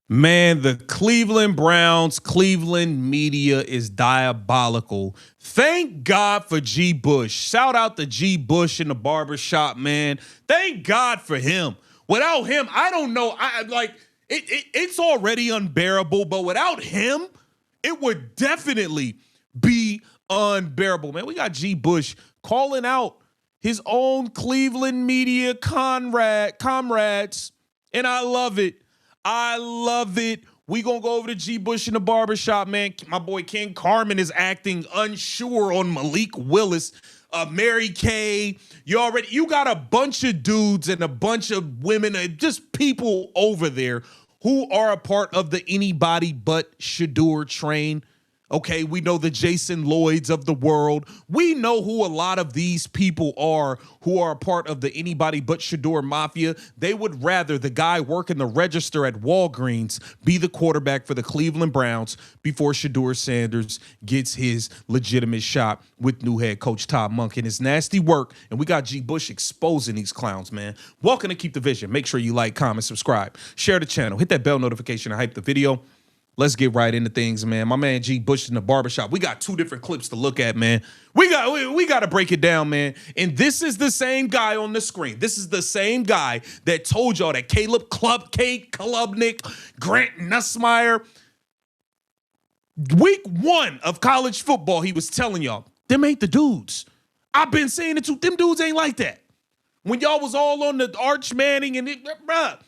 Man, the Cleveland Browns, Cleveland media is diabolical. Thank God for G. Bush. Shout out to G. Bush in the barbershop, man. Thank God for him. Without him, I don't know. It's already unbearable, but without him, it would definitely be unbearable. Man, we got G. Bush calling out his own Cleveland media comrades, and I love it. I love it. We gonna go over to G. Bush in the barbershop, man. My boy Ken Carmen is acting unsure on Malik Willis. Mary Kay, you got a bunch of dudes and a bunch of women and just people over there who are a part of the anybody but Shadur train. Okay, we know the Jason Lloyds of the world. We know who a lot of these people are who are a part of the anybody but Shedeur mafia. They would rather the guy working the register at Walgreens be the quarterback for the Cleveland Browns before Shedeur Sanders gets his legitimate shot with new head coach Todd Monk and his nasty work. And we got G. Bush exposing these clowns, man. Welcome to Keep the Vision. Make sure you like, comment, subscribe, share the channel, hit that bell notification and hype the video. Let's get right into things, man. My man G. Bush in the barbershop. We got two different clips to look at, man. We got to break it down, man. And this is the same guy on the screen. This is the same guy that told y'all that Kate Klubnik, Grant Nussmeier, week 1 of college football, he was telling y'all, them ain't the dudes. I've been saying it too. Them dudes ain't like that. When y'all was all on the Arch Manning and bruh.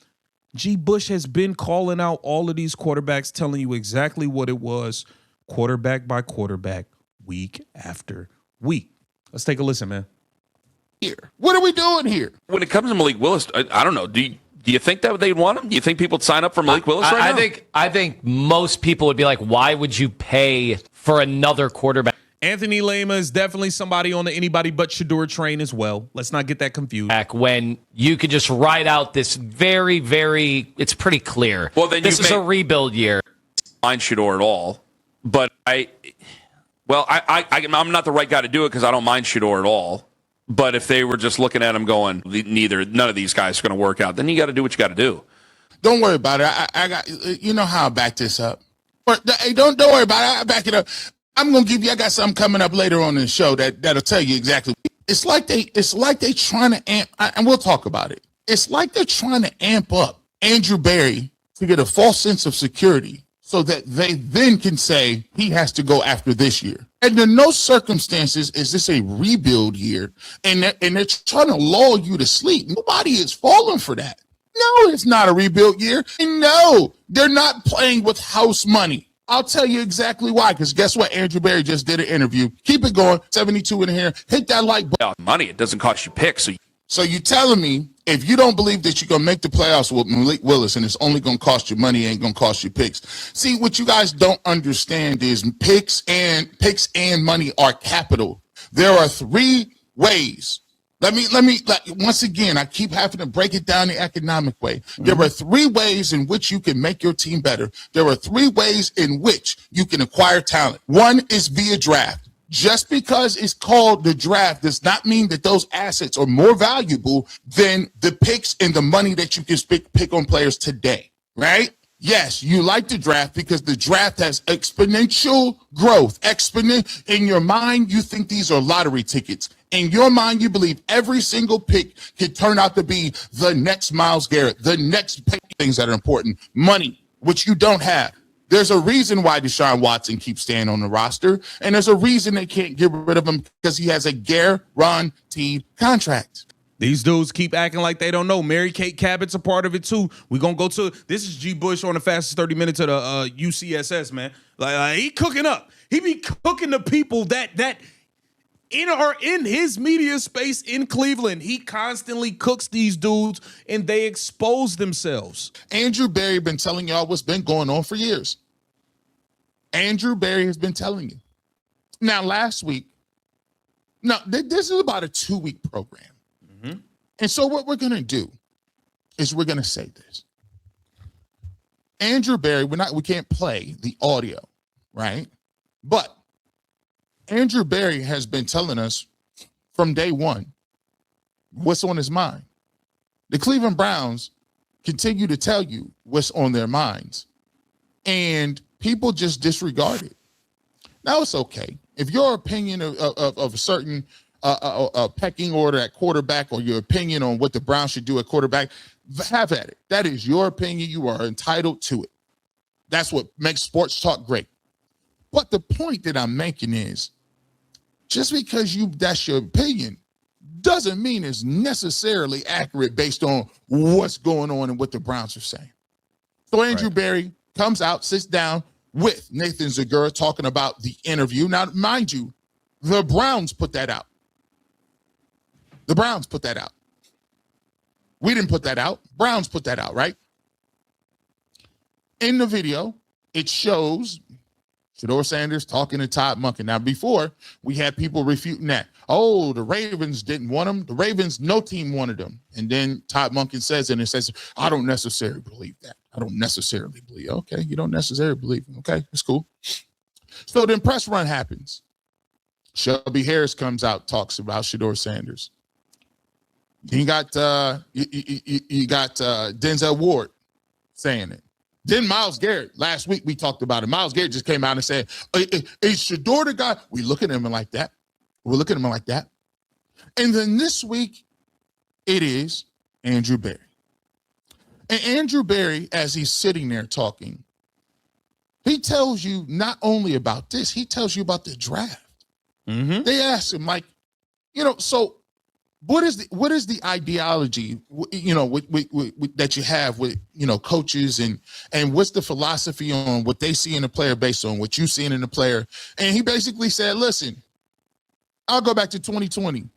G. Bush has been calling out all of these quarterbacks, telling you exactly what it was, quarterback by quarterback, week after week. Let's take a listen, man. Here, what are we doing here? When it comes to Malik Willis, I don't know. Do you think that they'd want him? Do you think people would sign up for Malik Willis right now? I think most people would be like, why would you pay for another quarterback? Anthony Lema is definitely somebody on the anybody but Shadur train as well. Let's not get that confused. When you could just write out this very, very, it's pretty clear. Well, then this is a rebuild year. Mind Shedeur at all, but I'm not the right guy to do it because I don't mind Shedeur at all. But if they were just looking at him going, none of these guys are going to work out, then you got to do what you got to do. Don't worry about it. I got, you know how I back this up. But hey, don't worry about it. I back it up. I got something coming up later on in the show that'll tell you exactly. It's like they trying to amp, and we'll talk about it. It's like they're trying to amp up Andrew Berry to get a false sense of security so that they then can say he has to go after this year. And in no circumstances is this a rebuild year, and they're trying to lull you to sleep. Nobody is falling for that. No, it's not a rebuild year. And no, they're not playing with house money. I'll tell you exactly why, because guess what? Andrew Berry just did an interview. Keep it going. 72 in here. Hit that like button. Money, it doesn't cost you picks. So you telling me if you don't believe that you're going to make the playoffs with Malik Willis and it's only going to cost you money, ain't going to cost you picks. See, what you guys don't understand is picks and money are capital. There are 3 ways. Let me once again, I keep having to break it down the economic way. There are 3 ways in which you can make your team better. There are 3 ways in which you can acquire talent. 1 is via draft. Just because it's called the draft does not mean that those assets are more valuable than the picks and the money that you can pick on players today, right? Yes, you like the draft because the draft has exponential growth. In your mind, you think these are lottery tickets. In your mind, you believe every single pick could turn out to be the next Myles Garrett, the next pick. Things that are important. Money, which you don't have. There's a reason why Deshaun Watson keeps staying on the roster, and there's a reason they can't get rid of him because he has a guaranteed contract. These dudes keep acting like they don't know. Mary Kate Cabot's a part of it too. We're going to go to, this is G. Bush on the fastest 30 minutes of the UCSS, man. Like he cooking up. He be cooking the people that in his media space in Cleveland. He constantly cooks these dudes and they expose themselves. Andrew Berry been telling y'all what's been going on for years. Andrew Berry has been telling you. Now, last week, this is about a 2-week program. Mm-hmm. And so what we're going to do is we're going to say this. Andrew Berry, we can't play the audio, right? But Andrew Berry has been telling us from day one what's on his mind. The Cleveland Browns continue to tell you what's on their minds. And people just disregard it. Now, it's okay. If your opinion of a certain pecking order at quarterback, or your opinion on what the Browns should do at quarterback, have at it. That is your opinion. You are entitled to it. That's what makes sports talk great. But the point that I'm making is, just because that's your opinion doesn't mean it's necessarily accurate based on what's going on and what the Browns are saying. So Andrew Berry comes out, sits down with Nathan Shedeur talking about the interview. Now, mind you, the Browns put that out. The Browns put that out. We didn't put that out. Browns put that out, right? In the video, it shows Shedeur Sanders talking to Todd Monken. Now, before, we had people refuting that. Oh, the Ravens didn't want him. The Ravens, no team wanted him. And then Todd Monken says, I don't necessarily believe that. I don't necessarily believe. Okay, you don't necessarily believe him. Okay, that's cool. So then press run happens. Shelby Harris comes out, talks about Shedeur Sanders. You got Denzel Ward saying it. Then Myles Garrett, last week we talked about it. Myles Garrett just came out and said, is Shedeur the guy? We look at him like that. We're looking at him like that. And then this week, it is Andrew Berry. And Andrew Berry, as he's sitting there talking, he tells you not only about this, he tells you about the draft. Mm-hmm. They asked him, like, so what is the ideology, that you have with, coaches, and what's the philosophy on what they see in the player based on what you seen in the player? And he basically said, listen, I'll go back to 2020.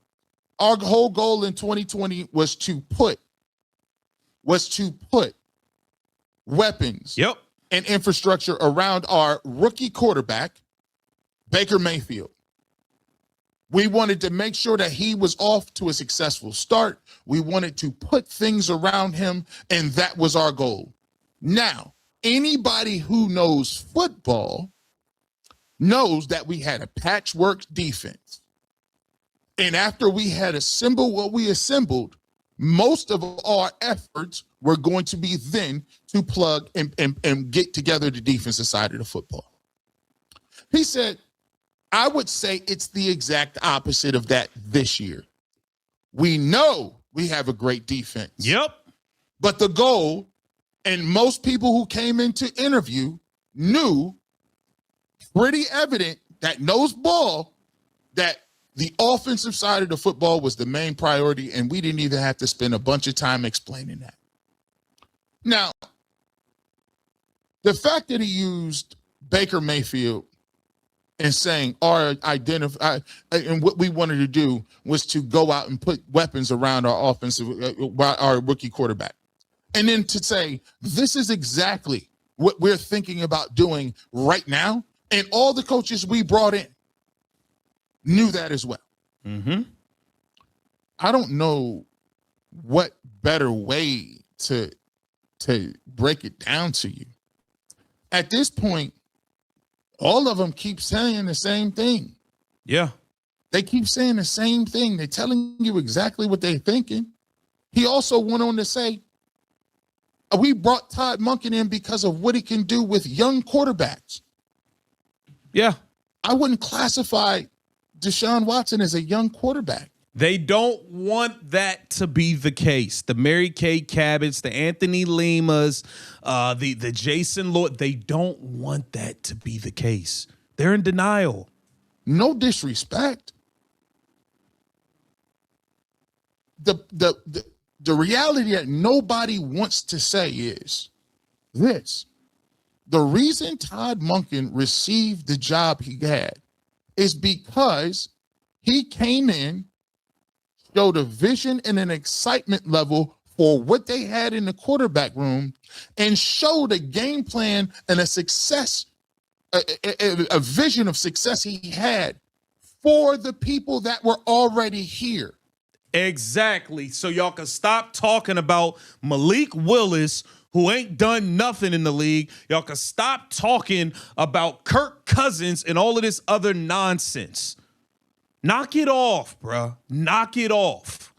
Our whole goal in 2020 was to put weapons and infrastructure around our rookie quarterback, Baker Mayfield. We wanted to make sure that he was off to a successful start. We wanted to put things around him, and that was our goal. Now, anybody who knows football knows that we had a patchwork defense. And after we had assembled what we assembled, most of our efforts were going to be then to plug and get together the defensive side of the football. He said, I would say it's the exact opposite of that this year. We know we have a great defense. Yep. But the goal, and most people who came into interview knew, pretty evident, that knows ball, that the offensive side of the football was the main priority, and we didn't even have to spend a bunch of time explaining that. Now, the fact that he used Baker Mayfield and saying and what we wanted to do was to go out and put weapons around our our rookie quarterback. And then to say, this is exactly what we're thinking about doing right now. And all the coaches we brought in knew that as well. Mm-hmm. I don't know what better way to break it down to you. At this point, all of them keep saying the same thing. Yeah. They keep saying the same thing. They're telling you exactly what they're thinking. He also went on to say, we brought Todd Monken in because of what he can do with young quarterbacks. Yeah. I wouldn't classify Deshaun Watson as a young quarterback. They don't want that to be the case. The Mary Kay Cabotts, the Anthony Limas, the Jason Lloyd, they don't want that to be the case. They're in denial. No disrespect. The reality that nobody wants to say is this. The reason Todd Monken received the job he had is because he came in, showed a vision and an excitement level for what they had in the quarterback room, and showed a game plan and a success, a vision of success he had for the people that were already here. Exactly. So y'all can stop talking about Malik Willis, who ain't done nothing in the league. Y'all can stop talking about Kirk Cousins and all of this other nonsense. Knock it off, bruh. Knock it off.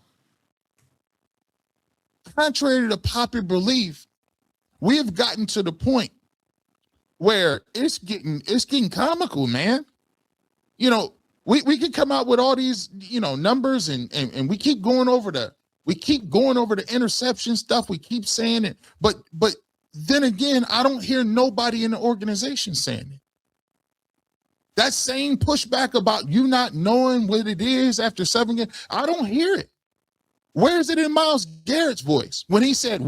Contrary to popular belief, We have gotten to the point where it's getting comical, man. You know, we could come out with all these, you know, numbers and we keep going over the interception stuff. We keep saying it, but then again, I don't hear nobody in the organization saying it. That same pushback about you not knowing what it is after 7 games, I don't hear it. Where is it in Myles Garrett's voice when he said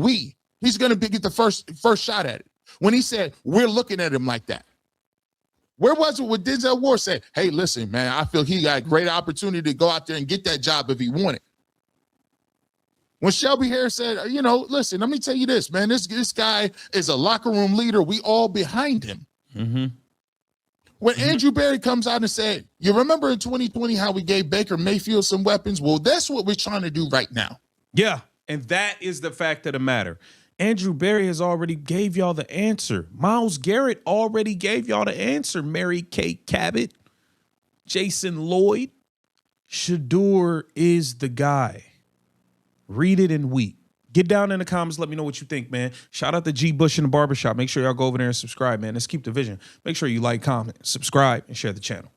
he's going to get the first shot at it? When he said we're looking at him like that? Where was it when Denzel Ward said, hey, listen, man, I feel he got a great opportunity to go out there and get that job if he wanted? When Shelby Harris said, you know, listen, let me tell you this, man, this guy is a locker room leader. We all behind him. Mm-hmm. When Andrew Berry comes out and said, you remember in 2020 how we gave Baker Mayfield some weapons? Well, that's what we're trying to do right now. Yeah, and that is the fact of the matter. Andrew Berry has already gave y'all the answer. Myles Garrett already gave y'all the answer. Mary Kate Cabot, Jason Lloyd, Shedeur is the guy. Read it and weep. Get down in the comments. Let me know what you think, man. Shout out to G Bush in the barbershop. Make sure y'all go over there and subscribe, man. Let's keep the vision. Make sure you like, comment, subscribe, and share the channel.